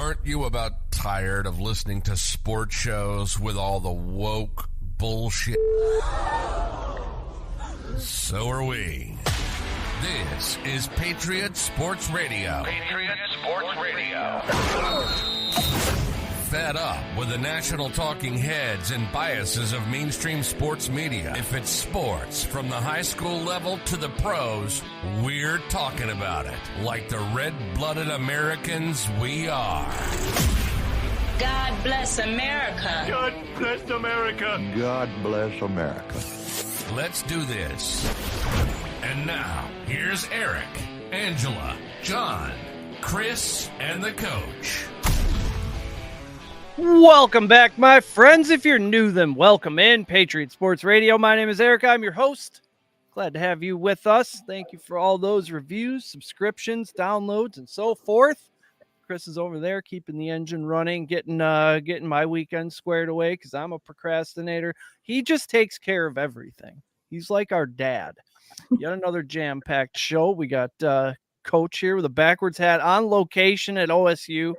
Aren't you about tired of listening to sports shows with all the woke bullshit? So are we. This is Patriot Sports Radio. Patriot Sports Radio. Fed up with the national talking heads and biases of mainstream sports media. If it's sports, from the high school level to the pros, we're talking about it. Like the red-blooded Americans we are. God bless America. God bless America. God bless America. Let's do this. And now, here's Eric, Angela, John, Chris, and the coach. Welcome back, my friends. If you're new, then welcome in Patriot Sports Radio. My name is Eric. I'm your host. Glad to have you with us. Thank you for all those reviews, subscriptions, downloads, and so forth. Chris is over there keeping the engine running, getting my weekend squared away because I'm a procrastinator. He just takes care of everything. He's like our dad. Yet another jam-packed show. We got Coach here with a backwards hat on location at OSU,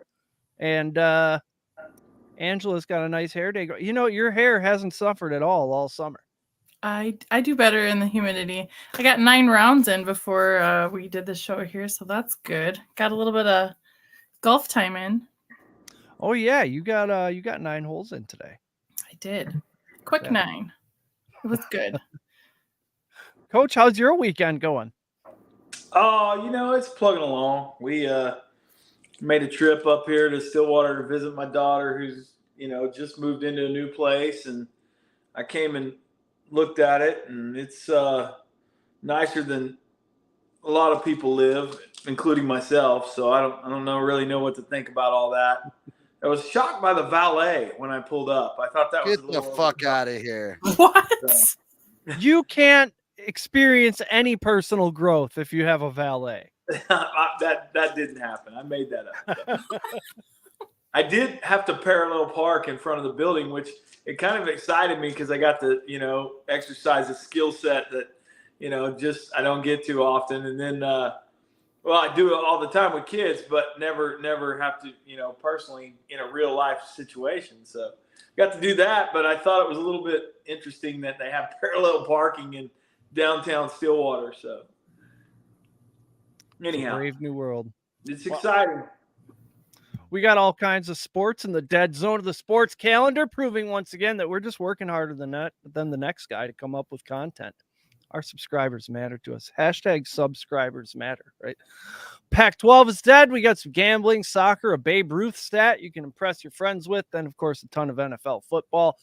and Angela's got a nice hair day. You know, your hair hasn't suffered at all summer. I do better in the humidity. I got 9 rounds in before we did the show here, so that's good. Got a little bit of golf time in. Oh yeah, you got 9 holes in today. I did. Quick 9. It was good. Coach, how's your weekend going? Oh, it's plugging along. We made a trip up here to Stillwater to visit my daughter who's, just moved into a new place. And I came and looked at it, and it's nicer than a lot of people live, including myself. So I don't really know what to think about all that. I was shocked by the valet when I pulled up. I thought that was Get the fuck out of here. What? So. You can't experience any personal growth if you have a valet. That didn't happen. I made that up. I did have to parallel park in front of the building, which it kind of excited me because I got to, exercise a skill set that, just I don't get too often. And then, I do it all the time with kids, but never have to, personally in a real life situation. So got to do that, but I thought it was a little bit interesting that they have parallel parking in downtown Stillwater. So anyhow, Brave new world. It's exciting. We got all kinds of sports in the dead zone of the sports calendar, proving once again that we're just working harder than the next guy to come up with content. Our subscribers matter to us. # subscribers matter, right? Pac-12 is dead. We got some gambling, soccer, a Babe Ruth stat you can impress your friends with, then, of course, a ton of NFL football.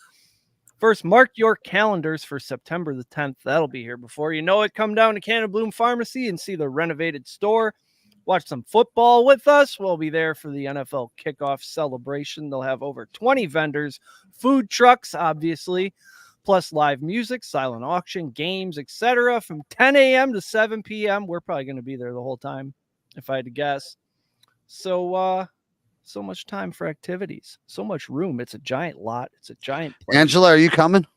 First, mark your calendars for September the 10th. That'll be here before you know it. Come down to Cannon Bloom Pharmacy and see the renovated store. Watch some football with us. We'll be there for the NFL kickoff celebration. They'll have over 20 vendors, food trucks, obviously, plus live music, silent auction, games, etc. from 10 a.m. to 7 p.m. We're probably going to be there the whole time, if I had to guess. So much time for activities, so much room. It's a giant lot. It's a giant place. Angela, are you coming?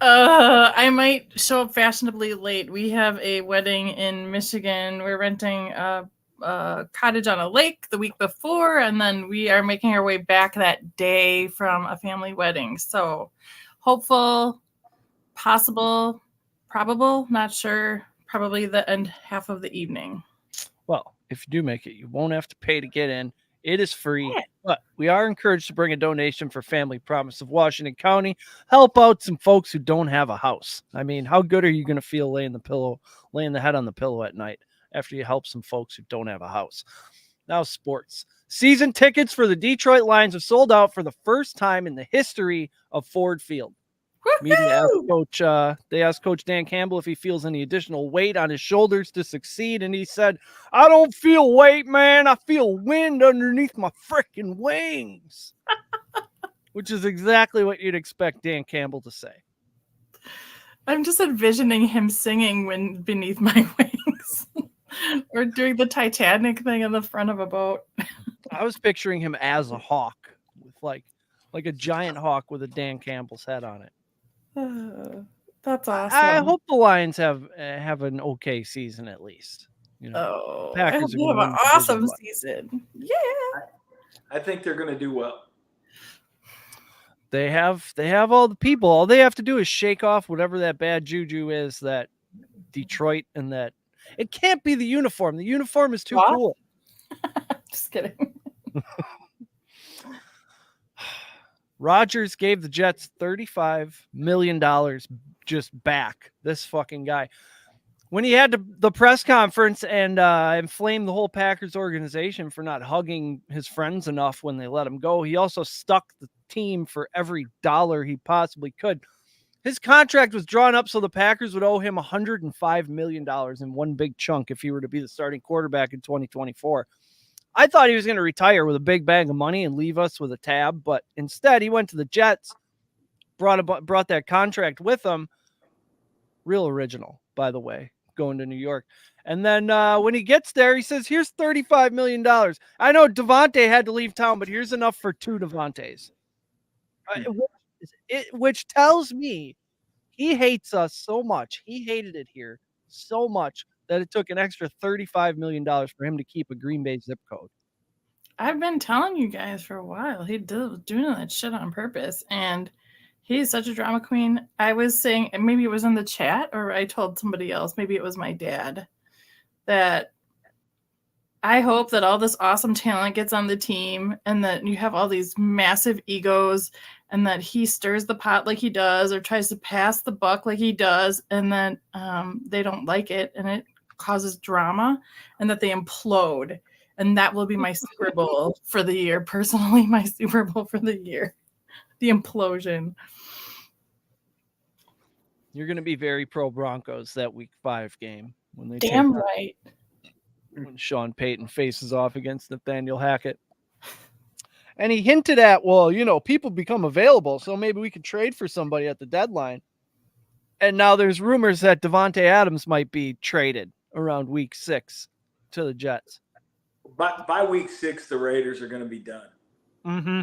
I might show up fashionably late. We have a wedding in Michigan. We're renting a cottage on a lake the week before, and then we are making our way back that day from a family wedding. So hopeful, possible, probable, not sure, probably the end half of the evening. Well, if you do make it, you won't have to pay to get in. It is free, but we are encouraged to bring a donation for Family Promise of Washington County. Help out some folks who don't have a house. I mean, how good are you going to feel laying the head on the pillow at night after you help some folks who don't have a house? Now, sports. Season tickets for the Detroit Lions have sold out for the first time in the history of Ford Field. They asked Coach Dan Campbell if he feels any additional weight on his shoulders to succeed, and he said, "I don't feel weight, man. I feel wind underneath my freaking wings," which is exactly what you'd expect Dan Campbell to say. I'm just envisioning him singing "Wind Beneath My Wings," or doing the Titanic thing on the front of a boat. I was picturing him as a hawk, with like a giant hawk with a Dan Campbell's head on it. That's awesome. I hope the Lions have an okay season at least. I hope Packers you have an awesome season. Yeah. I think they're going to do well. They have all the people. All they have to do is shake off whatever that bad juju is that Detroit and that it can't be the uniform. The uniform is too What? cool. Just kidding. Rodgers gave the Jets $35 million just back. This fucking guy. When he had the press conference and inflamed the whole Packers organization for not hugging his friends enough when they let him go, he also stuck the team for every dollar he possibly could. His contract was drawn up so the Packers would owe him $105 million in one big chunk if he were to be the starting quarterback in 2024. I thought he was going to retire with a big bag of money and leave us with a tab, but instead he went to the Jets, brought that contract with him. Real original, by the way, going to New York. And then when he gets there, he says, here's $35 million. I know Devontae had to leave town, but here's enough for 2 Devontaes. Which tells me he hates us so much. He hated it here so much that it took an extra $35 million for him to keep a Green Bay zip code. I've been telling you guys for a while. He did doing that shit on purpose. And he's such a drama queen. I was saying, and maybe it was in the chat or I told somebody else, maybe it was my dad, that I hope that all this awesome talent gets on the team and that you have all these massive egos and that he stirs the pot like he does or tries to pass the buck like he does and then they don't like it and it causes drama and that they implode. And that will be my Super Bowl for the year. Personally, my Super Bowl for the year. The implosion. You're going to be very pro Broncos that Week 5 game when they Damn right. When Sean Payton faces off against Nathaniel Hackett. And he hinted at, well, people become available, so maybe we could trade for somebody at the deadline. And now there's rumors that Devontae Adams might be traded around Week 6 to the Jets. By Week 6, the Raiders are going to be done. Mm-hmm.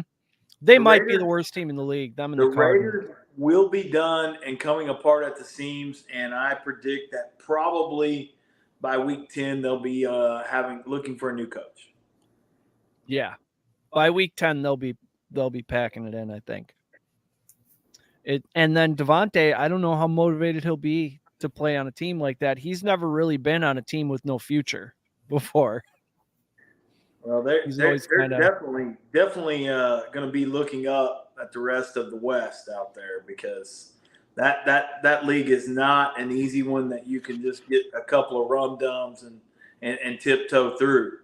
They might be the worst team in the league. Them and the Raiders will be done and coming apart at the seams, and I predict that probably by Week 10 they'll be looking for a new coach. Yeah, by Week 10 they'll be packing it in. I think. And then Devontae, I don't know how motivated he'll be to play on a team like that. He's never really been on a team with no future before. Well, they're definitely going to be looking up at the rest of the West out there because that league is not an easy one that you can just get a couple of rum-dums and tiptoe through.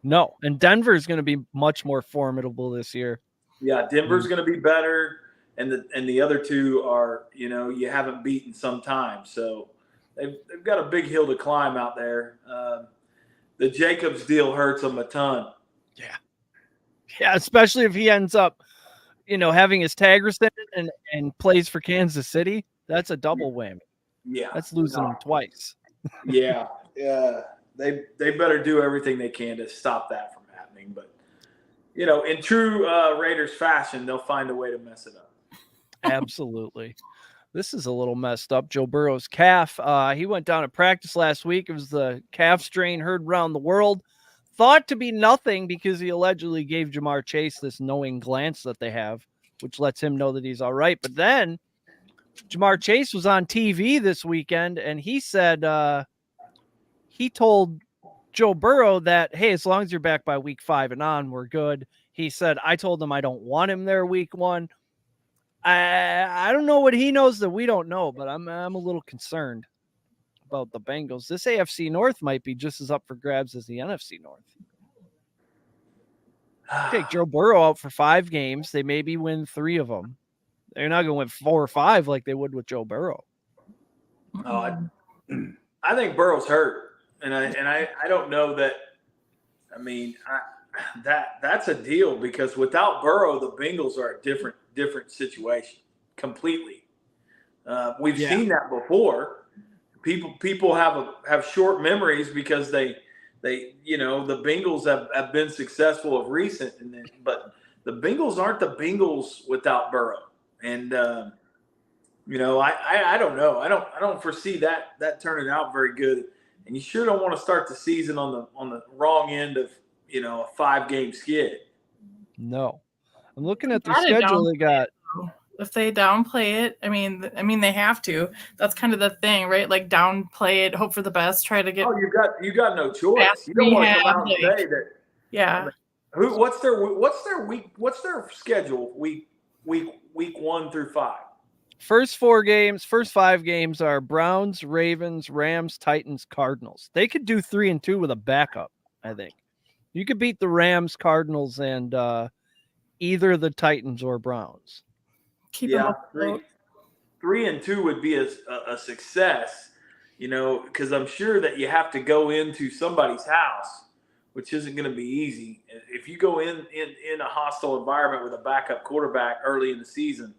No, and Denver is going to be much more formidable this year. Yeah, Denver's going to be better, and the other two are, you haven't beaten some time. So they've got a big hill to climb out there. The Jacobs deal hurts them a ton. Yeah, especially if he ends up, having his tag rescinded and plays for Kansas City. That's a double whammy. Yeah, that's losing him twice. Yeah. They better do everything they can to stop that from happening. But in true Raiders fashion, they'll find a way to mess it up. Absolutely. This is a little messed up. Joe Burrow's calf. He went down to practice last week. It was the calf strain heard around the world. Thought to be nothing because he allegedly gave Jamar Chase this knowing glance that they have, which lets him know that he's all right. But then Jamar Chase was on TV this weekend, and he said he told Joe Burrow that, hey, as long as you're back by Week 5 and on, we're good. He said, I told him I don't want him there Week 1. I don't know what he knows that we don't know, but I'm a little concerned about the Bengals. This AFC North might be just as up for grabs as the NFC North. Take Joe Burrow out for 5 games. They maybe win 3 of them. They're not going to win 4 or 5 like they would with Joe Burrow. I think Burrow's hurt, and I don't know that. I mean, that's a deal because without Burrow, the Bengals are a different situation completely. We've seen that before. People have short memories because they the Bengals have been successful of recent, but the Bengals aren't the Bengals without Burrow. And I don't know. I don't foresee that turning out very good. And you sure don't want to start the season on the wrong end of a 5-game skid. No. I'm looking at their Gotta schedule. They got if they downplay it, I mean they have to. That's kind of the thing, right? Like downplay it, hope for the best, try to get. Oh, you got no choice. fast You don't want to come rehab, out and like- say that. Yeah. What's their schedule week 1 through 5? first 5 games are Browns, Ravens, Rams, Titans, Cardinals. They could do 3-2 with a backup, I think. You could beat the Rams, Cardinals, and either the Titans or Browns. Keep them Yeah, up. 3-2 would be a success, because I'm sure that you have to go into somebody's house, which isn't going to be easy. If you go in a hostile environment with a backup quarterback early in the season,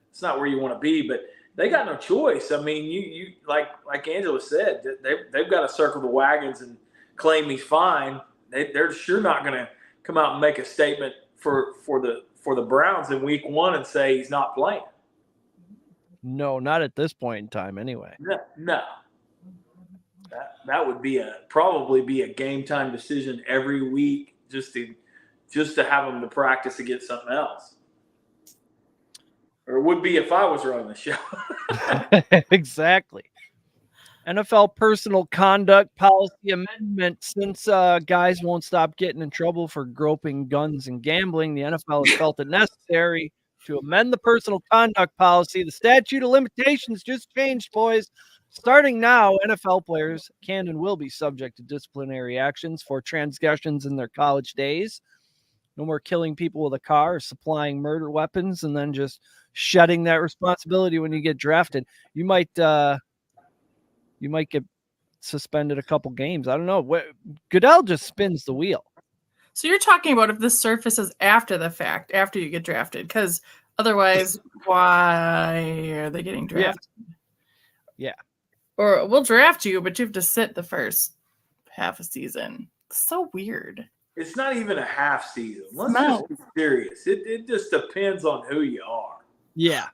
it's not where you want to be. But they got no choice. I mean, you like Angela said, they've got to circle the wagons and claim he's fine. They're sure not going to come out and make a statement for the Browns in week 1 and say he's not playing. No, not at this point in time anyway. No. That would probably be a game time decision every week just to have them to practice against something else. Or it would be if I was running the show. Exactly. NFL personal conduct policy amendment. Since guys won't stop getting in trouble for groping, guns, and gambling, the NFL has felt it necessary to amend the personal conduct policy. The statute of limitations just changed, boys. Starting now, NFL players can and will be subject to disciplinary actions for transgressions in their college days. No more killing people with a car or supplying murder weapons and then just shedding that responsibility when you get drafted. You might get suspended a couple games. I don't know. Goodell just spins the wheel. So you're talking about if this surfaces after the fact, after you get drafted, because otherwise, why are they getting drafted? Yeah. Or we'll draft you, but you have to sit the first half a season. It's so weird. It's not even a half season. Let's just be serious. It just depends on who you are. Yeah.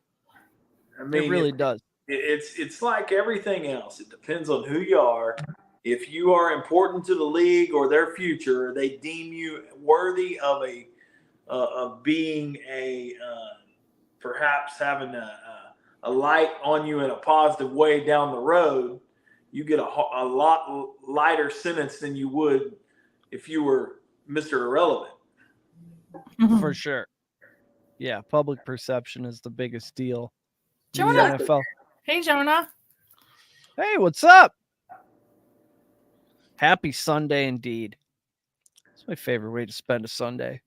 I mean, it really does. It's like everything else. It depends on who you are. If you are important to the league or their future, they deem you worthy of being perhaps having a light on you in a positive way down the road. You get a lot lighter sentence than you would if you were Mr. Irrelevant. For sure. Yeah, public perception is the biggest deal. Jonah. In the NFL. Hey, Jonah. Hey, what's up? Happy Sunday indeed. It's my favorite way to spend a Sunday.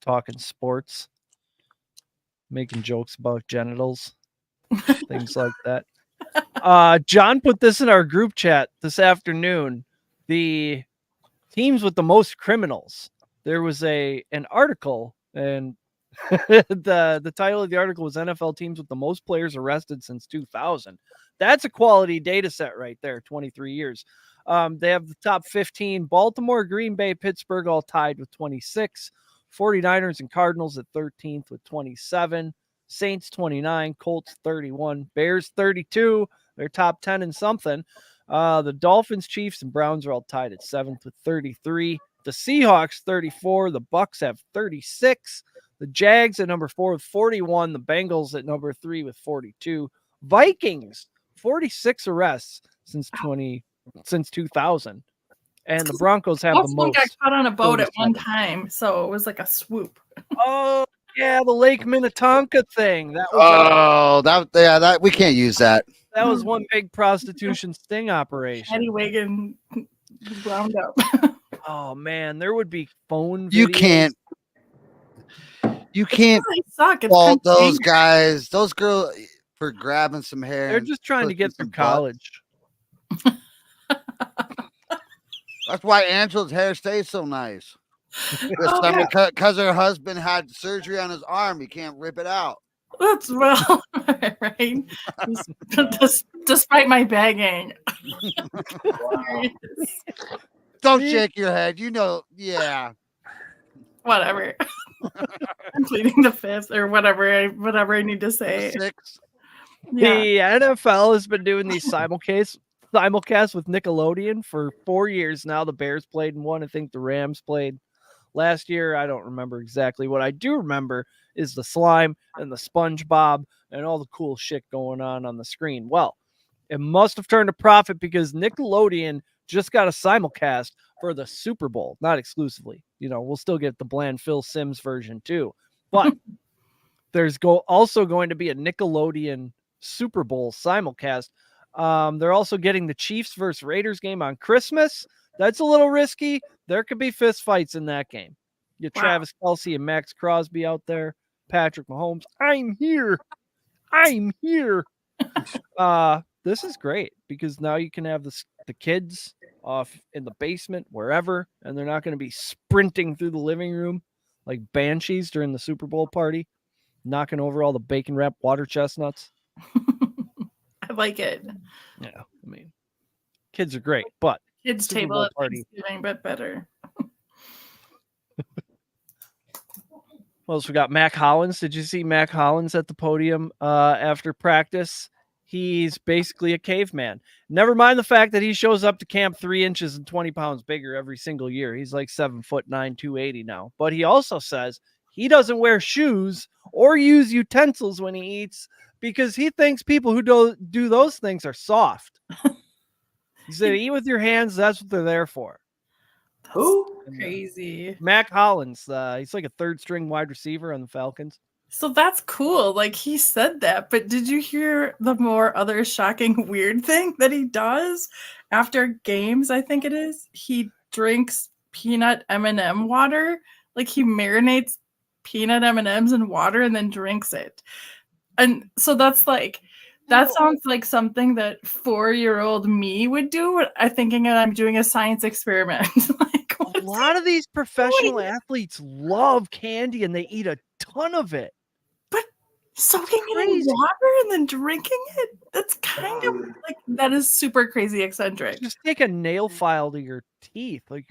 Talking sports, making jokes about genitals, things like that. John put this in our group chat this afternoon. The teams with the most criminals. There was an article, and the title of the article was NFL teams with the most players arrested since 2000. That's a quality data set right there, 23 years. They have the top 15, Baltimore, Green Bay, Pittsburgh all tied with 26, 49ers and Cardinals at 13th with 27, Saints 29, Colts 31, Bears 32, they're top 10 in something. The Dolphins, Chiefs, and Browns are all tied at 7th with 33. The Seahawks 34, the Bucks have 36, the Jags at number 4 with 41, the Bengals at number 3 with 42, Vikings 46 arrests since 2000, and the Broncos have the most. Got caught on a boat at one time, so it was like a swoop. Oh yeah, the Lake Minnetonka thing. That was that we can't use that. That was one big prostitution sting operation. Eddie Wagon wound up. Oh man, there would be phone. You videos. can't fault those guys, those girls for grabbing some hair. They're just trying to get through college. That's why Angela's hair stays so nice. Because her husband had surgery on his arm, he can't rip it out. That's well, right. Despite my begging. Don't shake your head. Yeah. Whatever. I'm pleading the fifth or whatever I need to say. 6. The NFL has been doing these simulcasts with Nickelodeon for 4 years now. The Bears played in one. I think the Rams played last year. I don't remember exactly. What I do remember is the slime and the SpongeBob and all the cool shit going on the screen. Well, it must have turned a profit because Nickelodeon just got a simulcast for the Super Bowl, not exclusively. We'll still get the bland Phil Simms version too, but there's also going to be a Nickelodeon Super Bowl simulcast. They're also getting the Chiefs versus Raiders game on Christmas. That's a little risky. There could be fist fights in that game. You get Travis Kelce and Max Crosby out there. Patrick Mahomes. I'm here. This is great because now you can have the kids off in the basement, wherever, and they're not going to be sprinting through the living room like banshees during the Super Bowl party, knocking over all the bacon wrapped water chestnuts. I like it. Yeah, I mean, kids are great, but kids Super table Bowl at party, Thanksgiving, but better. Well, so we got Mac Hollins. Did you see Mac Hollins at the podium after practice? He's basically a caveman. Never mind the fact that he shows up to camp 3 inches and 20 pounds bigger every single year. He's like 7'9", 280 now. But he also says he doesn't wear shoes or use utensils when he eats because he thinks people who do those things are soft. He said, eat with your hands. That's what they're there for. Who? Crazy. Mac Hollins. He's like a third string wide receiver on the Falcons. So that's cool. Like, he said that, but did you hear the more other shocking weird thing that he does after games? I think it is. He drinks peanut M&M water. Like, he marinates peanut M&Ms in water and then drinks it. And so that's like, that sounds like something that 4-year-old me would do. I'm thinking that I'm doing a science experiment. Like, a lot of these professional athletes love candy and they eat a ton of it. But soaking it in water and then drinking it? That's kind of like, that is super crazy eccentric. Just take a nail file to your teeth. Like,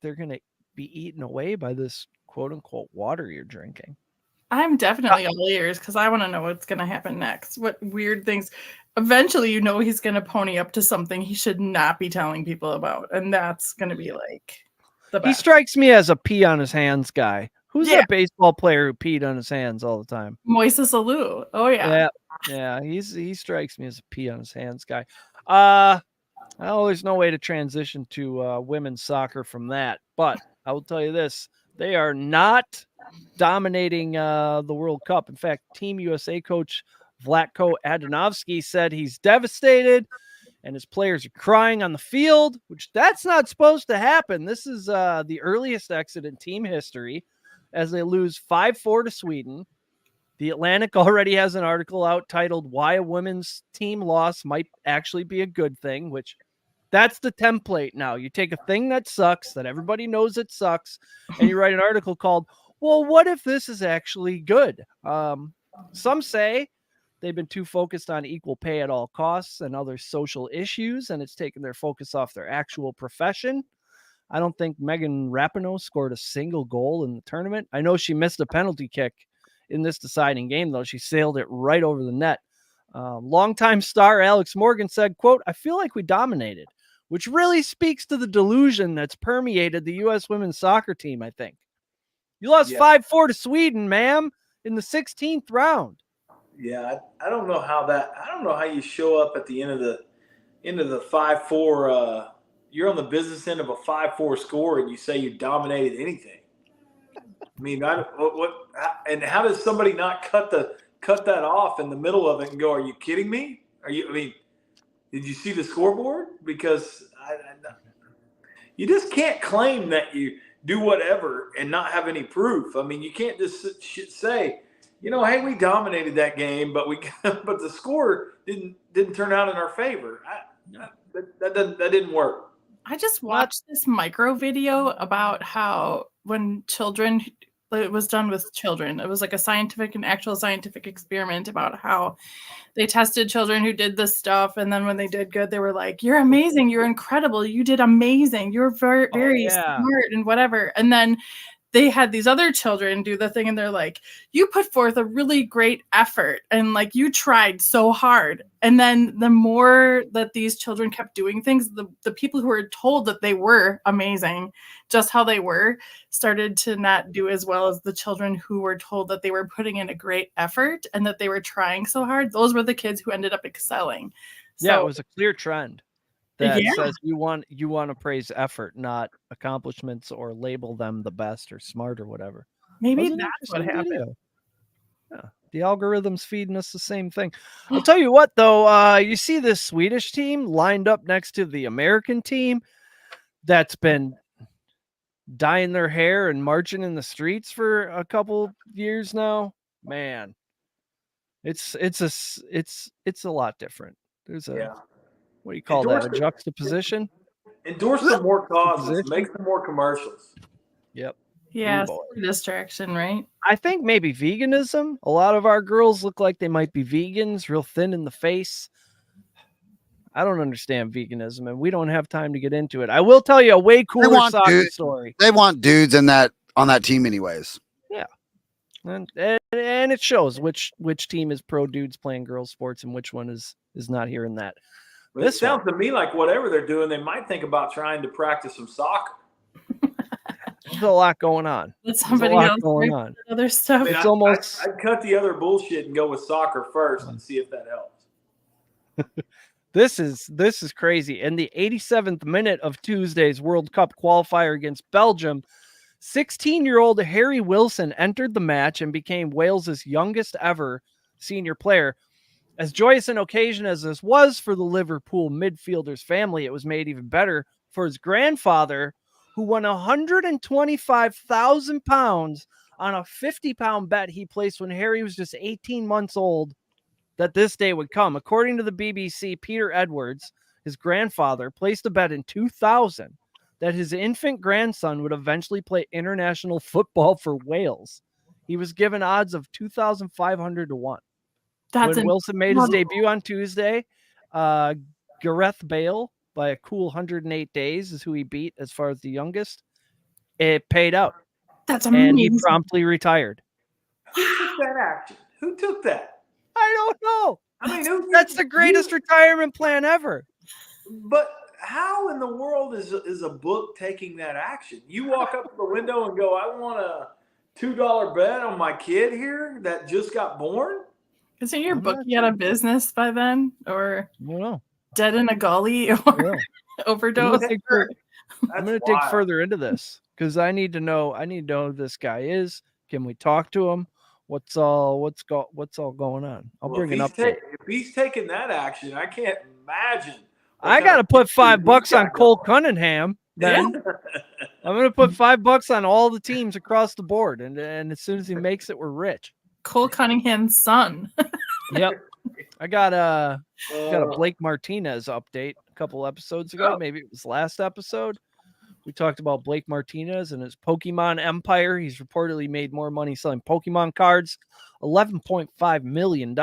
they're going to be eaten away by this quote unquote water you're drinking. I'm definitely all ears because I want to know what's going to happen next. What weird things. Eventually, he's going to pony up to something he should not be telling people about. And that's going to be like the best. He strikes me as a pee on his hands guy. Who's that baseball player who peed on his hands all the time? Moises Alou. Oh, yeah. Yeah. He strikes me as a pee on his hands guy. Well, there's no way to transition to women's soccer from that. But I will tell you this. They are not dominating the World Cup. In fact, Team USA coach Vlatko Adanovsky said he's devastated and his players are crying on the field, which that's not supposed to happen. This is the earliest exit in team history as they lose 5-4 to Sweden. The Atlantic already has an article out titled Why a Women's Team Loss Might Actually Be a Good Thing, which that's the template now. You take a thing that sucks, that everybody knows it sucks, and you write an article called, well, what if this is actually good? Some say they've been too focused on equal pay at all costs and other social issues, and it's taken their focus off their actual profession. I don't think Megan Rapinoe scored a single goal in the tournament. I know she missed a penalty kick in this deciding game, though. She sailed it right over the net. Longtime star Alex Morgan said, quote, I feel like we dominated, which really speaks to the delusion that's permeated the U.S. women's soccer team, I think. You lost 5-4 to Sweden, ma'am, in the 16th round. Yeah, I don't know how you show up at the end of the 5-4. You're on the business end of a 5-4 score, and you say you dominated anything. I mean, and how does somebody not cut that off in the middle of it and go, "Are you kidding me? Did you see the scoreboard?" Because you just can't claim that you do whatever and not have any proof. I mean, you can't just say, hey, we dominated that game, but but the score didn't turn out in our favor. That didn't work. I just watched this micro video about how when it was done with children. It was like an actual scientific experiment about how they tested children who did this stuff. And then when they did good, they were like, you're amazing. You're incredible. You did amazing. You're very, very smart and whatever. And then they had these other children do the thing and they're like, you put forth a really great effort and like you tried so hard. And then the more that these children kept doing things, the people who were told that they were amazing, just how they were, started to not do as well as the children who were told that they were putting in a great effort and that they were trying so hard. Those were the kids who ended up excelling. Yeah, So, it was a clear trend that Yeah. says you want to praise effort, not accomplishments, or label them the best or smart or whatever. maybe That was an that's what interesting happened. video. Yeah, the algorithm's feeding us the same thing. I'll tell you what, though, you see this Swedish team lined up next to the American team that's been dyeing their hair and marching in the streets for a couple years now. Man, it's a lot different. There's a Yeah. what do you call that? A Endorse- juxtaposition. Endorse some more causes. Position. Make some more commercials. Yep. Yeah, boy. distraction, right? I think maybe veganism. A lot of our girls look like they might be vegans, real thin in the face. I don't understand veganism, and we don't have time to get into it. I will tell you a way cooler soccer story. They want dudes on that team anyways. Yeah. And it shows which team is pro dudes playing girls sports and which one is not hearing that. But it sounds to me like whatever they're doing, they might think about trying to practice some soccer. There's a lot going on. Let somebody else going on. Other stuff. I mean, It's almost. I'd cut the other bullshit and go with soccer first and see if that helps. This is crazy. In the 87th minute of Tuesday's World Cup qualifier against Belgium, 16-year-old Harry Wilson entered the match and became Wales's youngest ever senior player. As joyous an occasion as this was for the Liverpool midfielder's family, it was made even better for his grandfather, who won £125,000 on a 50-pound bet he placed when Harry was just 18 months old, that this day would come. According to the BBC, Peter Edwards, his grandfather, placed a bet in 2000 that his infant grandson would eventually play international football for Wales. He was given odds of 2,500 to 1. When Wilson made his debut on Tuesday, Gareth Bale, by a cool 108 days, is who he beat as far as the youngest. It paid out. That's amazing. And he promptly retired. Who took that action? Who took that? I don't know. I mean, that's the greatest retirement plan ever. But how in the world is a book taking that action? You walk up to the window and go, I want a $2 bet on my kid here that just got born? Isn't your bookie out of business by then? Or I don't know. Dead in a gully or overdose? I'm going to dig further into this because I need to know who this guy is. Can we talk to him? What's all going on? I'll bring it up. If he's taking that action, I can't imagine. I got to put $5 on Cole Cunningham. Then I'm going to put $5 on all the teams across the board, and as soon as he makes it, we're rich. Cole Cunningham's son. Yep. I got a Blake Martinez update a couple episodes ago. Maybe it was last episode. We talked about Blake Martinez and his Pokemon empire. He's reportedly made more money selling Pokemon cards, $11.5 million,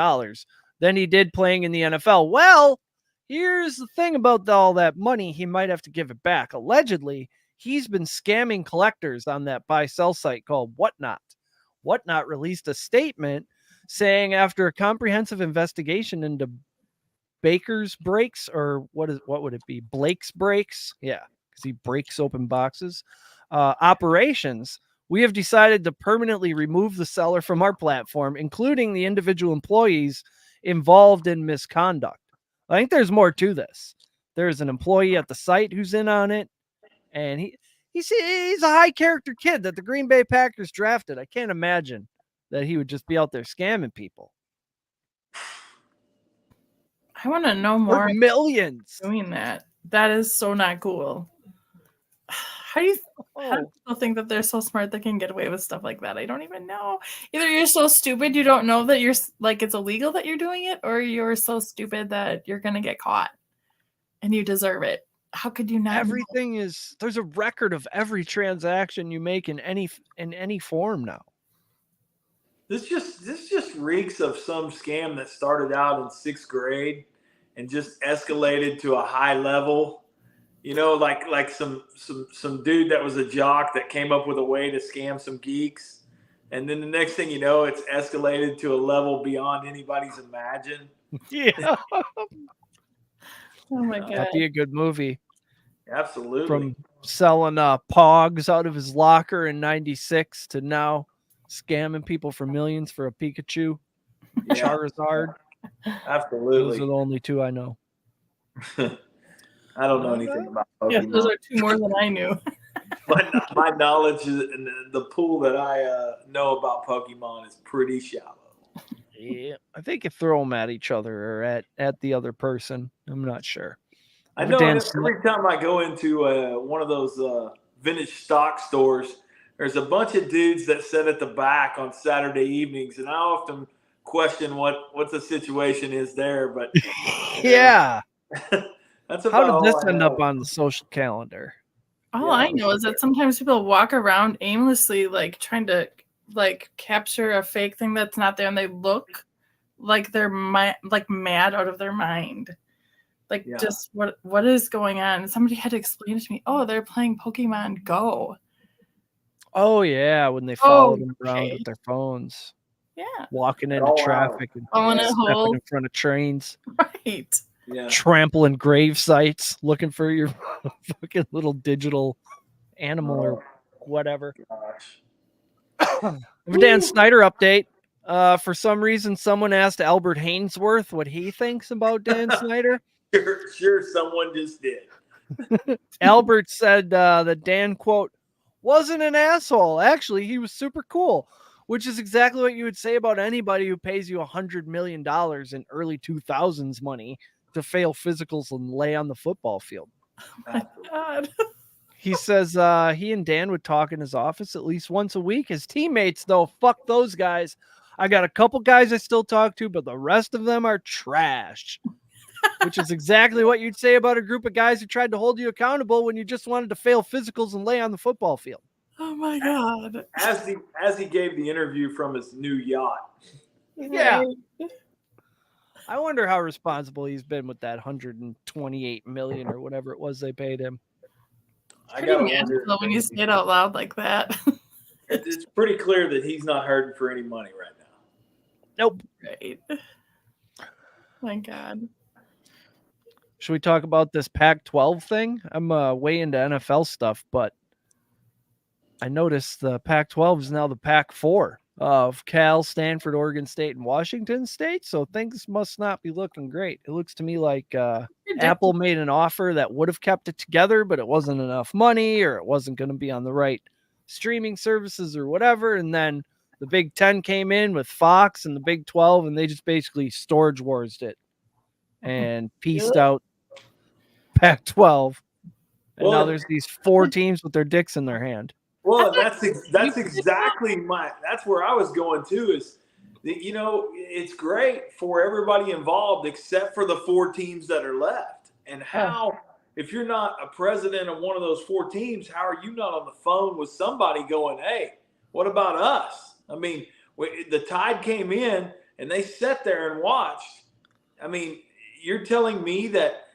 than he did playing in the NFL. Well, here's the thing about all that money. He might have to give it back. Allegedly, he's been scamming collectors on that buy-sell site called Whatnot. Whatnot released a statement saying after a comprehensive investigation into Baker's breaks, or what would it be? Blake's breaks? Yeah, because he breaks open boxes. Operations, we have decided to permanently remove the seller from our platform, including the individual employees involved in misconduct. I think there's more to this. There's an employee at the site who's in on it, and he's a high character kid that the Green Bay Packers drafted. I can't imagine that he would just be out there scamming people. I want to know more. For millions doing that. That is so not cool. How do people think that they're so smart they can get away with stuff like that? I don't even know. Either you're so stupid you don't know that you're like it's illegal that you're doing it, or you're so stupid that you're gonna get caught and you deserve it. How could you not? Everything is there's a record of every transaction you make in any form now. This just reeks of some scam that started out in 6th grade and just escalated to a high level You know, like some dude that was a jock that came up with a way to scam some geeks, and then the next thing you know, it's escalated to a level beyond anybody's imagined. Yeah. Oh my god. That'd be a good movie. Absolutely. From selling Pogs out of his locker in '96 to now scamming people for millions for a Pikachu, Charizard. Absolutely. Those are the only two I know. I don't know anything about Pokemon. Yeah, those are two more than I knew. My knowledge is, and the pool that I know about Pokemon is pretty shallow. Yeah, I think you throw them at each other or at the other person. I'm not sure. I know every time I go into one of those vintage stock stores, there's a bunch of dudes that sit at the back on Saturday evenings, and I often question what the situation is there. But yeah. That's about How did this all I end know. up on the social calendar? All I know is that sometimes people walk around aimlessly, like trying to like capture a fake thing that's not there, and they look like they're like mad out of their mind. Like, just what is going on? Somebody had to explain it to me. Oh, they're playing Pokemon Go. Oh yeah, when they followed them around with their phones. Yeah. Walking into traffic and stepping in front of trains. Right. Yeah. Trampling grave sites, looking for your fucking little digital animal or whatever. Dan Snyder update. For some reason, someone asked Albert Hainsworth what he thinks about Dan Snyder. Sure, someone just did. Albert said that Dan, quote, wasn't an asshole. Actually, he was super cool, which is exactly what you would say about anybody who pays you $100 million in early 2000s money to fail physicals and lay on the football field. Oh my God. He says he and Dan would talk in his office at least once a week. His teammates, though, fuck those guys. I got a couple guys I still talk to, but the rest of them are trash. Which is exactly what you'd say about a group of guys who tried to hold you accountable when you just wanted to fail physicals and lay on the football field. Oh my God. As he gave the interview from his new yacht. Yeah. I wonder how responsible he's been with that $128 million or whatever it was they paid him. Pretty magical when you say it out loud like that. It's pretty clear that he's not hurting for any money right now. Nope. Right. My God. Should we talk about this Pac-12 thing? I'm way into NFL stuff, but I noticed the Pac-12 is now the Pac-4 of Cal, Stanford, Oregon State, and Washington State. So things must not be looking great. It looks to me like Apple made an offer that would have kept it together, but it wasn't enough money, or it wasn't going to be on the right streaming services or whatever. And then the Big Ten came in with Fox and the Big 12, and they just basically storage warsed it and pieced out Pac-12. And now there's these 4 teams with their dicks in their hand. Well, that's exactly that's where I was going too. Is it's great for everybody involved except for the 4 teams that are left. And how, if you're not a president of one of those 4 teams, how are you not on the phone with somebody going, "Hey, what about us?" I mean, the Tide came in and they sat there and watched. I mean, you're telling me that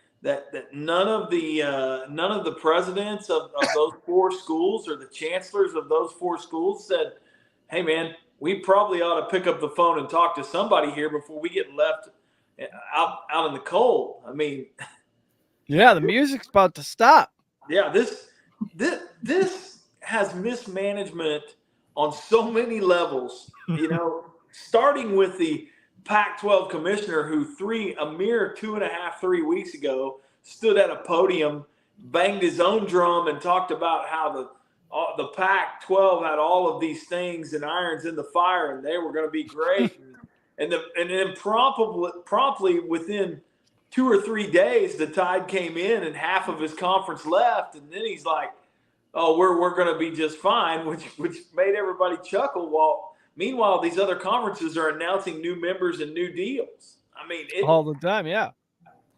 none of the presidents of those 4 schools or the chancellors of those 4 schools said, "Hey man, we probably ought to pick up the phone and talk to somebody here before we get left out in the cold." I mean, yeah, the music's about to stop. Yeah, this has mismanagement on so many levels. Starting with the Pac-12 commissioner who a mere 2.5-3 weeks ago stood at a podium, banged his own drum, and talked about how the Pac-12 had all of these things and irons in the fire, and they were going to be great. and then promptly within 2 or 3 days, the Tide came in and half of his conference left, and then he's like, "Oh, we're going to be just fine," which made everybody chuckle. Meanwhile, these other conferences are announcing new members and new deals. I mean, all the time, yeah.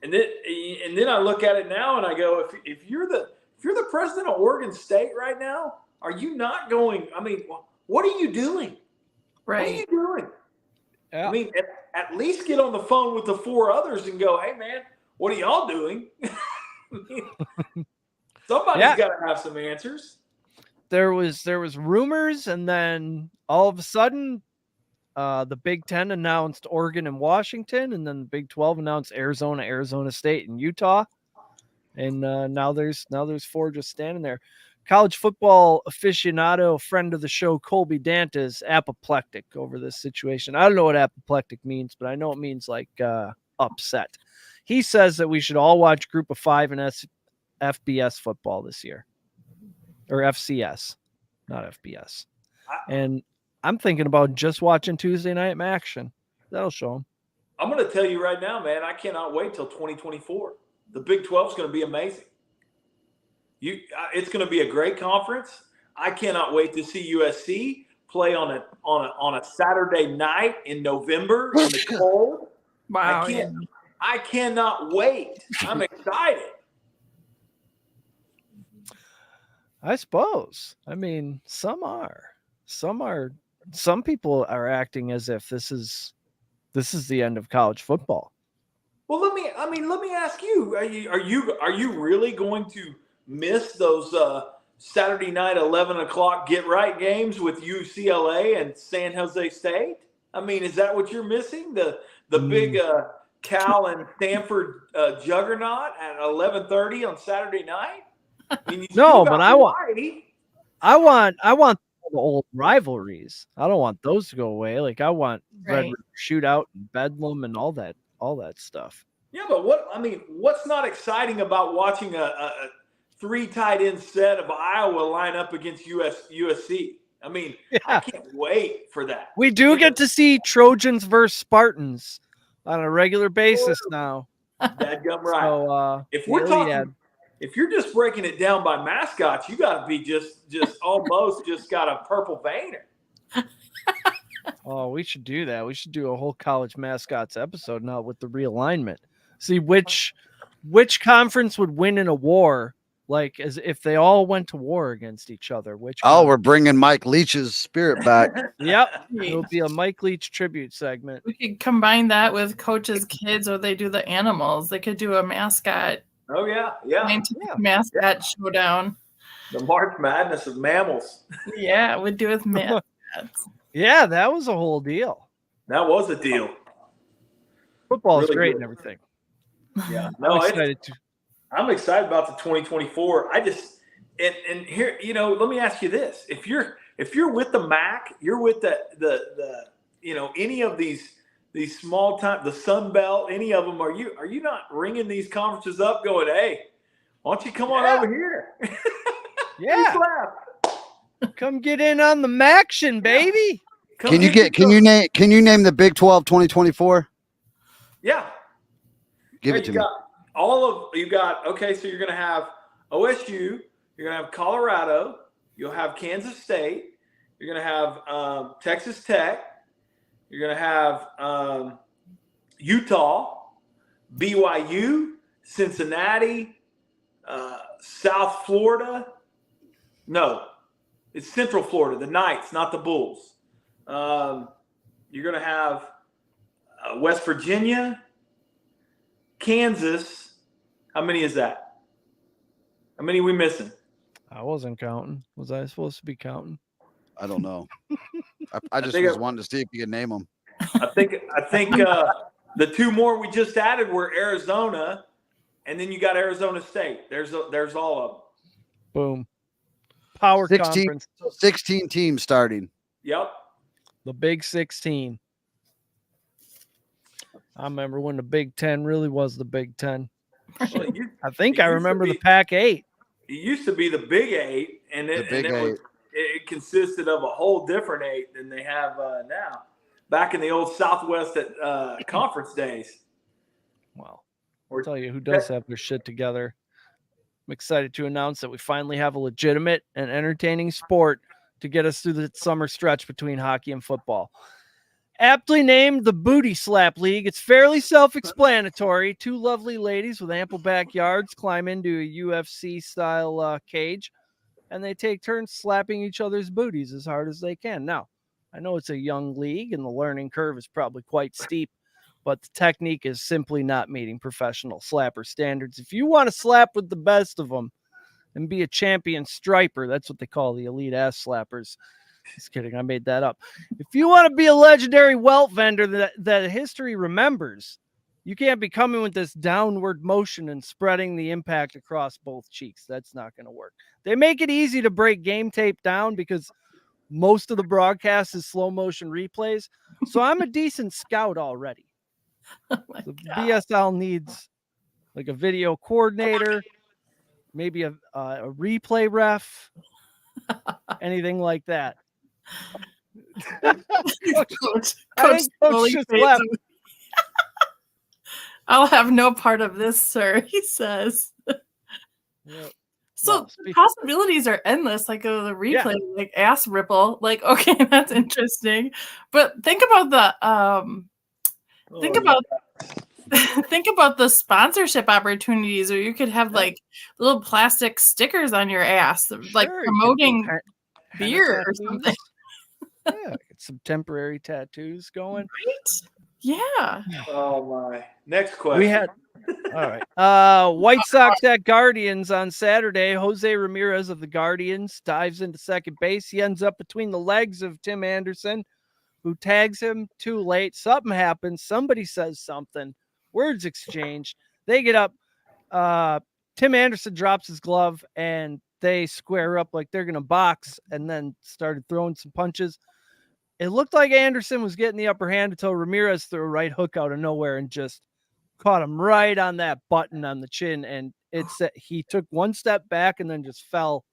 And then I look at it now and I go, if you're the president of Oregon State right now, are you not going? I mean, what are you doing? Right. What are you doing? Yeah. I mean, at least get on the phone with the 4 others and go, "Hey, man, what are y'all doing?" Somebody's got to have some answers. There was rumors, and then all of a sudden, the Big Ten announced Oregon and Washington, and then the Big 12 announced Arizona, Arizona State, and Utah. And now there's 4 just standing there. College football aficionado, friend of the show, Colby Dant, is apoplectic over this situation. I don't know what apoplectic means, but I know it means like upset. He says that we should all watch Group of 5 and FBS football this year, or FCS, not FBS. And I'm thinking about just watching Tuesday Night Action. That'll show them. I'm going to tell you right now, man, I cannot wait till 2024. The Big 12 is going to be amazing. It's going to be a great conference. I cannot wait to see USC play on a Saturday night in November in the cold. Wow. I cannot wait. I'm excited. I suppose. I mean, some people are acting as if this is the end of college football. Well, let me ask you: Are you really going to miss those Saturday night 11:00 get right games with UCLA and San Jose State? I mean, is that what you're missing? The big Cal and Stanford juggernaut at 11:30 on Saturday night? I mean, no, but I want the old rivalries. I don't want those to go away. Like I want Red River Shootout and Bedlam and all that stuff. Yeah, but what's not exciting about watching a 3 tight end set of Iowa line up against USC? I mean, I can't wait for that. We do get to see Trojans versus Spartans on a regular basis now. Dadgum right. So, if we're talking, if you're just breaking it down by mascots, you got to be just almost just got a purple veiner. Oh, we should do that. We should do a whole college mascots episode now with the realignment. See which conference would win in a war, like as if they all went to war against each other. We're bringing Mike Leach's spirit back. Yep, it'll be a Mike Leach tribute segment. We could combine that with Coach's kids, or they do the animals. They could do a mascot. Oh yeah. Mascot showdown. The March Madness of mammals. Yeah, we'd do with mascots. Yeah, that was a whole deal. That was a deal. Football is Really great good. and everything. Yeah, I'm excited about the 2024. I just and here, let me ask you this: if you're with the MAC, you're with the any of these small time, the Sun Belt, any of them, are you not ringing these conferences up, going, hey, why don't you come on over here? Yeah. Come get in on the Maction, baby. Can you name the Big 12 2024? Yeah. Give it to me. Okay, so you're going to have OSU, you're going to have Colorado, you'll have Kansas State, you're going to have Texas Tech, you're going to have Utah, BYU, Cincinnati, South Florida. No, it's Central Florida, the Knights, not the Bulls. You're going to have West Virginia, Kansas. How many is that? How many are we missing? I wasn't counting. Was I supposed to be counting? I don't know. I just was wanting to see if you could name them. I think the 2 more we just added were Arizona, and then you got Arizona State. There's all of them. Boom. Power 16, conference. 16 teams starting. Yep. The Big 16. I remember when the Big 10 really was the Big 10. Well, I think I remember the Pac 8. It used to be the Big 8, and it consisted of a whole different 8 than they have now. Back in the old Southwest Conference days. Well, I'll tell you who does have their shit together. I'm excited to announce that we finally have a legitimate and entertaining sport to get us through the summer stretch between hockey and football. Aptly named the Booty Slap League, it's fairly self-explanatory. 2 lovely ladies with ample backyards climb into a UFC-style cage, and they take turns slapping each other's booties as hard as they can. Now, I know it's a young league, and the learning curve is probably quite steep, but the technique is simply not meeting professional slapper standards. If you want to slap with the best of them, and be a champion striper. That's what they call the elite ass slappers. Just kidding. I made that up. If you want to be a legendary welt vendor that history remembers, you can't be coming with this downward motion and spreading the impact across both cheeks. That's not going to work. They make it easy to break game tape down because most of the broadcast is slow motion replays. So I'm a decent scout already. So BSL needs like a video coordinator, maybe a replay ref, anything like that. Coach Coach just left. I'll have no part of this, sir, he says. Yep. So possibilities are endless, like the replay, like ass ripple. Like, okay, that's interesting. But think about the think about the sponsorship opportunities where you could have like little plastic stickers on your ass, like promoting beer or something. Yeah, get some temporary tattoos going. Right? Yeah. Oh my. Next question. We had all right. White Sox at Guardians on Saturday. Jose Ramirez of the Guardians dives into second base. He ends up between the legs of Tim Anderson, who tags him too late. Something happens. Somebody says something. Words exchanged. They get up. Tim Anderson drops his glove, and they square up like they're going to box, and then started throwing some punches. It looked like Anderson was getting the upper hand until Ramirez threw a right hook out of nowhere and just caught him right on that button on the chin. And he took one step back and then just fell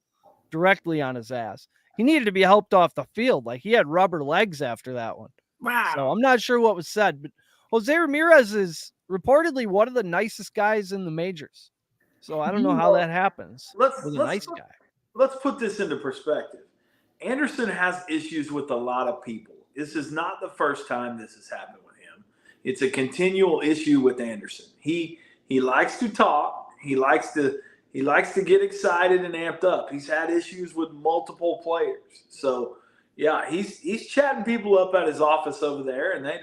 directly on his ass. He needed to be helped off the field. Like, he had rubber legs after that one. Wow. So I'm not sure what was said, but Jose Ramirez is reportedly one of the nicest guys in the majors. So I don't know how that happens with a nice guy. Let's put this into perspective. Anderson has issues with a lot of people. This is not the first time this has happened with him. It's a continual issue with Anderson. He likes to talk. He likes to get excited and amped up. He's had issues with multiple players. So yeah, he's chatting people up at his office over there, and they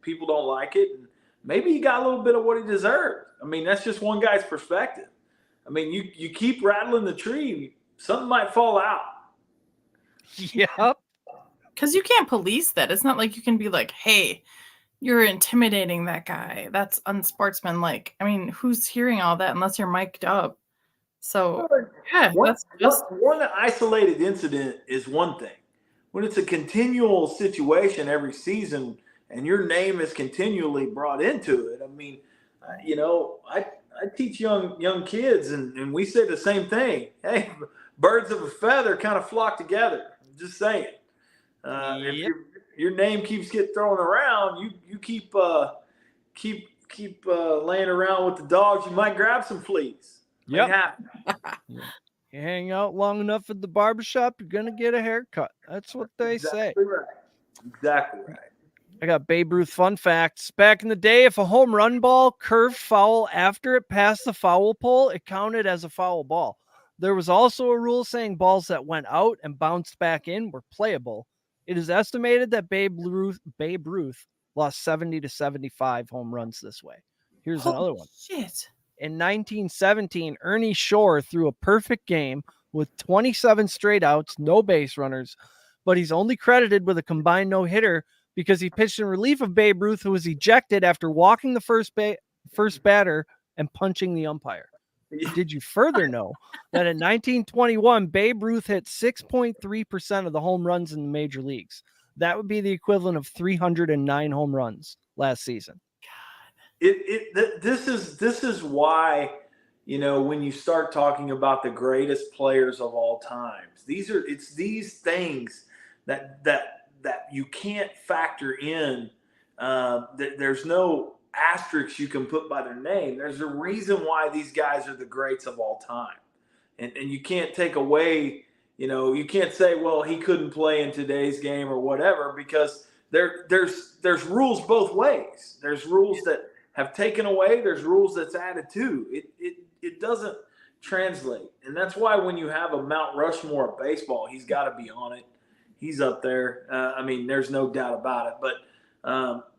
people don't like it. And maybe he got a little bit of what he deserved. I mean, that's just one guy's perspective. I mean, you keep rattling the tree, something might fall out. Yep. Because you can't police that. It's not like you can be like, hey, you're intimidating that guy. That's unsportsmanlike. I mean, who's hearing all that unless you're mic'd up? So, yeah. One isolated incident is one thing. When it's a continual situation every season and your name is continually brought into it, I mean, I teach young kids, and we say the same thing. Hey, birds of a feather kind of flock together. I'm just saying. If your name keeps getting thrown around, you keep laying around with the dogs, you might grab some fleas. Yep. You hang out long enough at the barbershop, you're gonna get a haircut. That's what they say. Exactly right. I got Babe Ruth fun facts. Back in the day, if a home run ball curved foul after it passed the foul pole, it counted as a foul ball. There was also a rule saying balls that went out and bounced back in were playable. It is estimated that Babe Ruth lost 70 to 75 home runs this way. Here's another one. Shit. In 1917, Ernie Shore threw a perfect game with 27 straight outs, no base runners, but he's only credited with a combined no-hitter because he pitched in relief of Babe Ruth, who was ejected after walking the first batter and punching the umpire. Did you further know that in 1921, Babe Ruth hit 6.3% of the home runs in the major leagues? That would be the equivalent of 309 home runs last season. This is why, when you start talking about the greatest players of all times, it's these things that you can't factor in. There's no asterisks you can put by their name. There's a reason why these guys are the greats of all time, and you can't take away. You can't say, well, he couldn't play in today's game or whatever, because there's rules both ways. There's rules that have taken away. There's rules that's added to. It doesn't translate, and that's why when you have a Mount Rushmore of baseball, he's got to be on it. He's up there. I mean, there's no doubt about it. But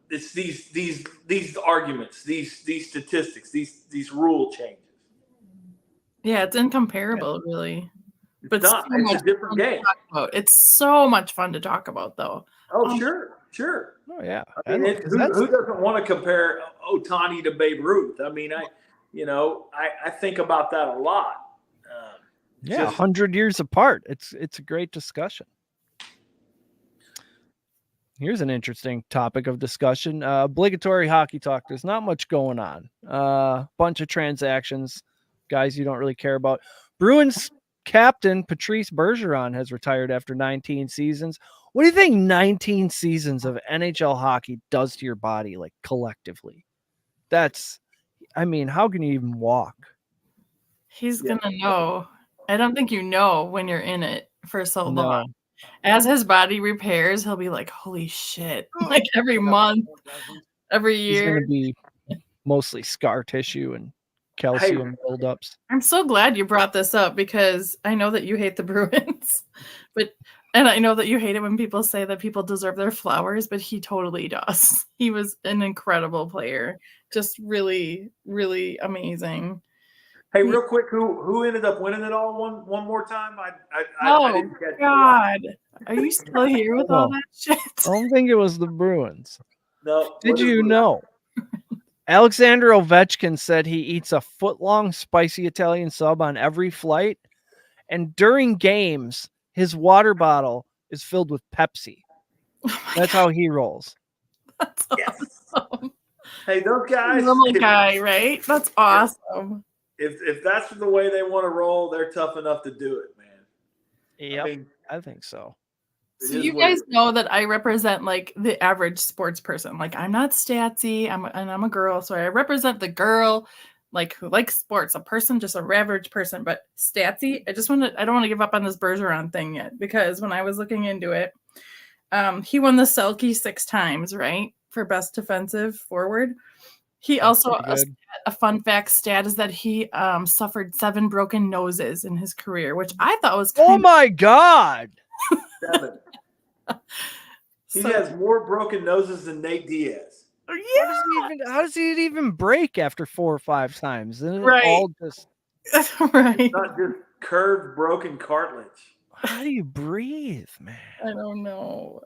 it's these arguments, these statistics, these rule changes. Yeah, it's incomparable, really. But It's not. so It's much a different fun to game. talk about. It's so much fun to talk about, though. Oh, sure. Oh yeah. I mean, who doesn't want to compare Otani to Babe Ruth? I mean, I think about that a lot. Yeah, 100 years apart. It's a great discussion. Here's an interesting topic of discussion. Obligatory hockey talk. There's not much going on. Bunch of transactions, guys you don't really care about. Bruins captain Patrice Bergeron has retired after 19 seasons. What do you think 19 seasons of NHL hockey does to your body, like collectively? I mean, how can you even walk? He's going to know. I don't think you know when you're in it for so long. As his body repairs, he'll be like, holy shit. Like every month, every year. He's going to be mostly scar tissue and calcium buildups. I'm so glad you brought this up because I know that you hate the Bruins, and I know that you hate it when people say that people deserve their flowers, but he totally does. He was an incredible player. Just really, really amazing. Hey, real quick, who ended up winning it all one more time? I didn't catch God. Are you still here with all that shit? I don't think it was the Bruins. No. Did you know? Alexander Ovechkin said he eats a foot-long spicy Italian sub on every flight, and during games, his water bottle is filled with Pepsi. That's how he rolls. That's awesome. Hey, those guys. Normal guy, right? That's awesome. If that's the way they want to roll, they're tough enough to do it, man. Yep, I think so. So you guys know that I represent like the average sports person. Like I'm not statsy, I'm a girl, so I represent the girl like who likes sports, a person, just a average person. But statsy, I don't want to give up on this Bergeron thing yet because when I was looking into it, he won the Selke 6 times, right, for best defensive forward. He also a fun fact stat is that he suffered 7 broken noses in his career, which I thought was my God. 7. He has more broken noses than Nate Diaz. Yeah. How does he even break after 4 or 5 times? Isn't right. It all just right. It's not just curved, broken cartilage. How do you breathe, man? I don't know.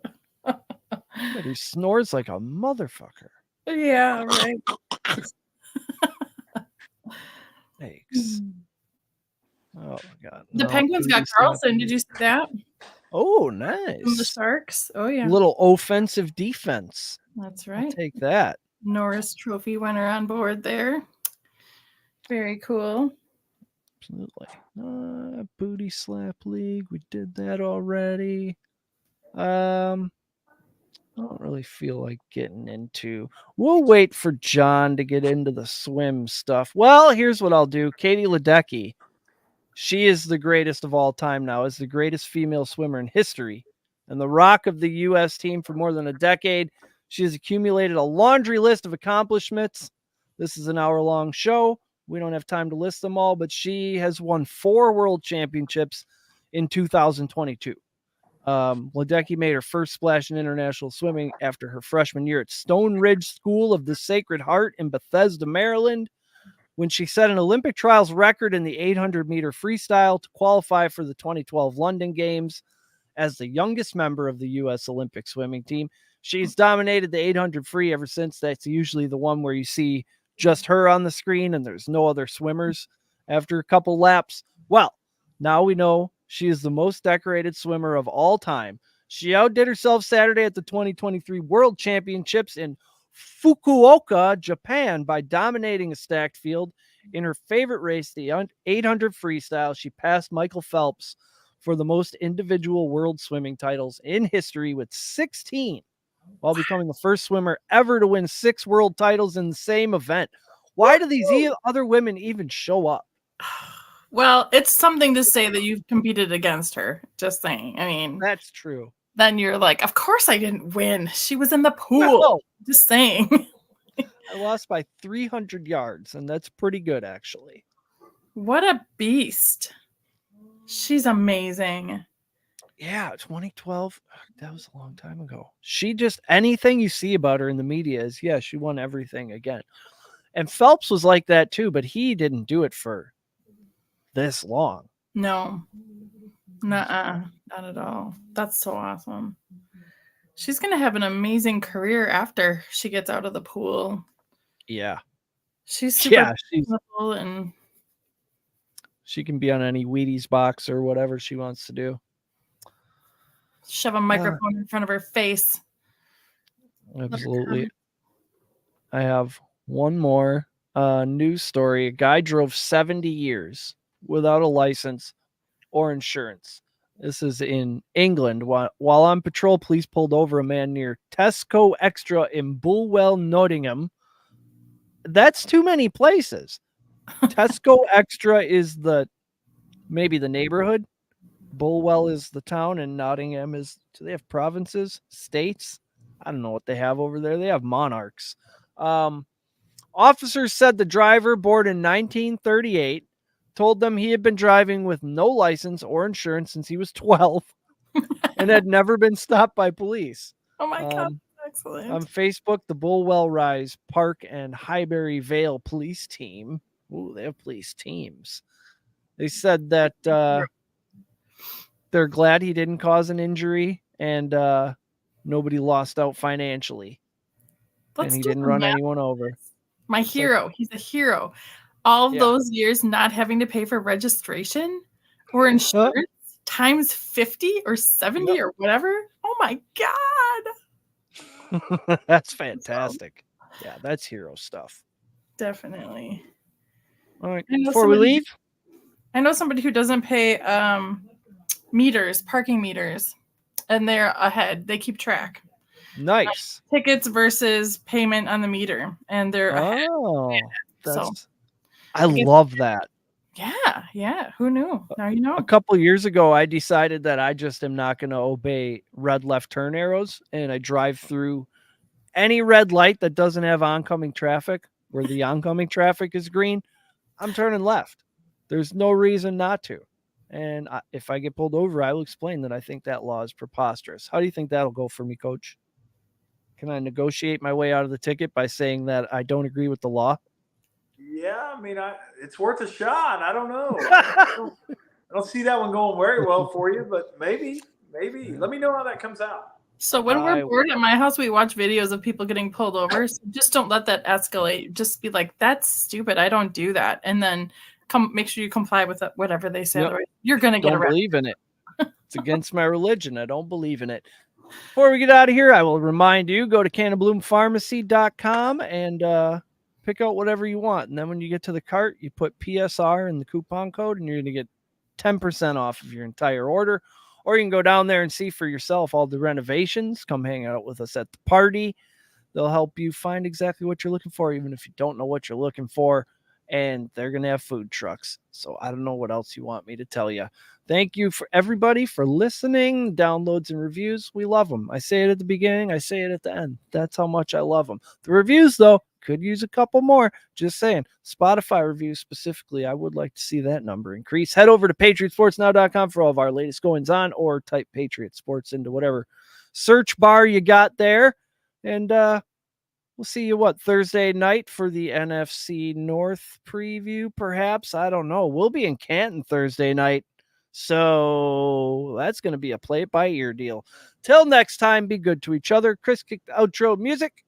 He snores like a motherfucker. Yeah, right. Thanks. Oh my God. The Penguins got Carlson. Did you see that? Oh, nice. From the Sharks. Oh yeah. Little offensive defense. That's right. I'll take that. Norris Trophy winner on board there. Very cool. Absolutely. Booty slap league. We did that already. I don't really feel like getting into. We'll wait for John to get into the swim stuff. Well, here's what I'll do. Katie Ledecky. She is the greatest of all time now, is the greatest female swimmer in history, and the rock of the U.S. team for more than a decade. She has accumulated a laundry list of accomplishments. This is an hour-long show. We don't have time to list them all, but she has won 4 world championships in 2022. Ledecky made her first splash in international swimming after her freshman year at Stone Ridge School of the Sacred Heart in Bethesda, Maryland, when she set an Olympic trials record in the 800-meter freestyle to qualify for the 2012 London Games. As the youngest member of the U.S. Olympic swimming team, she's dominated the 800 free ever since. That's usually the one where you see just her on the screen and there's no other swimmers after a couple laps. Well, now we know she is the most decorated swimmer of all time. She outdid herself Saturday at the 2023 World Championships in Fukuoka, Japan, by dominating a stacked field. In her favorite race, the 800 freestyle, she passed Michael Phelps for the most individual world swimming titles in history with 16, while becoming the first swimmer ever to win 6 world titles in the same event. Why do these other women even show up? Well, it's something to say that you've competed against her. Just saying. I mean, that's true. Then you're like, of course I didn't win. She was in the pool. No. Just saying. I lost by 300 yards, and that's pretty good, actually. What a beast. She's amazing. Yeah, 2012. That was a long time ago. She just, anything you see about her in the media is, yeah, she won everything again. And Phelps was like that too, but he didn't do it for this long. No. Nuh-uh. Not at all. That's so awesome. She's going to have an amazing career after she gets out of the pool. Yeah. She's super Yeah, beautiful and she can be on any Wheaties box or whatever she wants to do. shove a microphone in front of her face. Absolutely. I have one more news story. A guy drove 70 years without a license or insurance. This is in England. While on patrol, police pulled over a man near Tesco Extra in Bulwell, Nottingham. That's too many places. Tesco Extra is maybe the neighborhood. Bulwell is the town, and Nottingham is. Do they have provinces, states? I don't know what they have over there. They have monarchs. Officers said the driver, born in 1938, told them he had been driving with no license or insurance since he was 12 and had never been stopped by police. Oh my God. Excellent. On Facebook, the Bulwell Rise Park and Highbury Vale police team. Ooh, they have police teams. They said that they're glad he didn't cause an injury and nobody lost out financially. And he didn't run anyone over. My hero. He's a hero. All of those years not having to pay for registration or insurance times 50 or 70 or whatever. Oh my God. That's fantastic. Yeah, that's hero stuff. Definitely. All right. Before we leave, I know somebody who doesn't pay parking meters, and they're ahead. They keep track. Nice. Tickets versus payment on the meter, and they're ahead. I love that. Yeah. Who knew? Now you know. A couple years ago, I decided that I just am not going to obey red left turn arrows, and I drive through any red light that doesn't have oncoming traffic, where the oncoming traffic is green. I'm turning left. There's no reason not to. And if I get pulled over, I will explain that I think that law is preposterous. How do you think that'll go for me, Coach? Can I negotiate my way out of the ticket by saying that I don't agree with the law? Yeah, I mean, it's worth a shot. I don't know. I don't see that one going very well for you, but maybe. Let me know how that comes out. So when we're bored at my house, we watch videos of people getting pulled over. So just don't let that escalate. Just be like, that's stupid. I don't do that. And then make sure you comply with whatever they say. Otherwise, you're going to get arrested. Don't believe in it. It's against my religion. I don't believe in it. Before we get out of here, I will remind you, go to cannonbloompharmacy.com and pick out whatever you want. And then when you get to the cart, you put PSR in the coupon code, and you're going to get 10% off of your entire order. Or you can go down there and see for yourself all the renovations. Come hang out with us at the party. They'll help you find exactly what you're looking for, even if you don't know what you're looking for. And they're going to have food trucks. So I don't know what else you want me to tell you. Thank you for everybody for listening, downloads, and reviews. We love them. I say it at the beginning. I say it at the end. That's how much I love them. The reviews, though, could use a couple more. Just saying. Spotify reviews specifically, I would like to see that number increase. Head over to PatriotSportsNow.com for all of our latest goings on, or type Patriot Sports into whatever search bar you got there. And we'll see you, Thursday night for the NFC North preview, perhaps? I don't know. We'll be in Canton Thursday night. So that's going to be a play-it-by-ear deal. Till next time, be good to each other. Chris, kick the outro music.